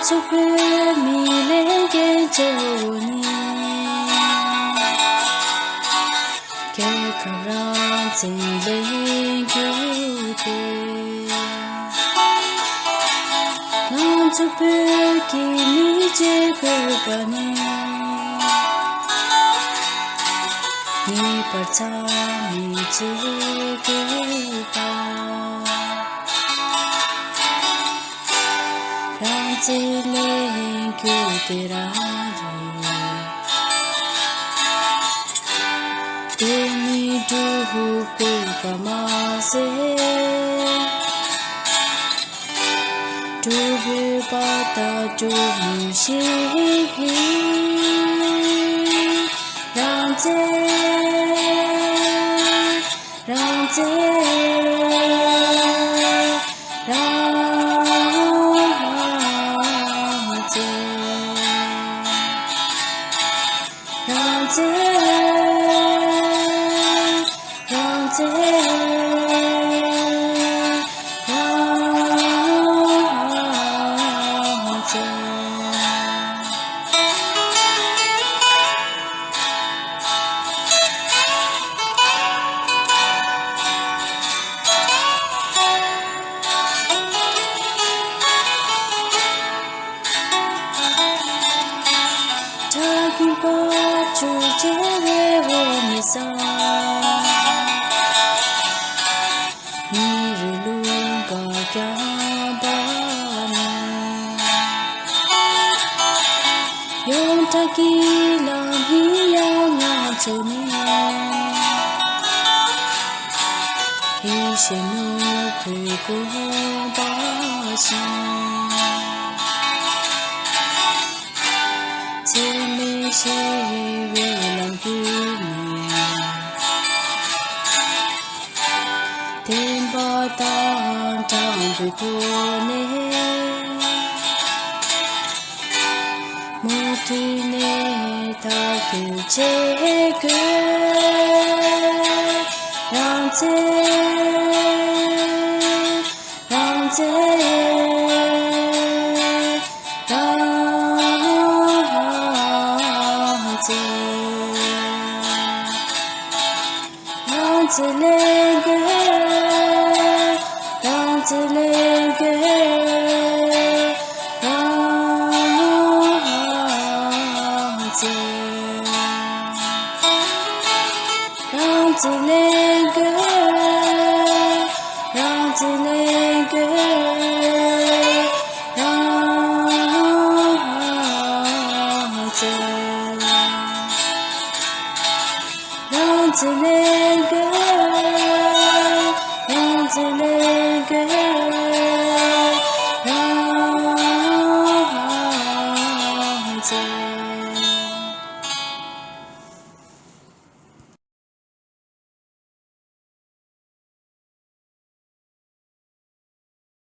to put me like Johnny. Get around and link you. Not to put me Jacobani. Me part me Jacob. RANZEN tera Teni du kamase Tu be pata tu mishi RANZEN Talking about you, Misa. Niruluga Gabani. Yon Takila, Hiya Tony. Hishinu Piko Bashi. She will give me Timba down Bipone Mutine Takil Cheke RANZEN RANZEN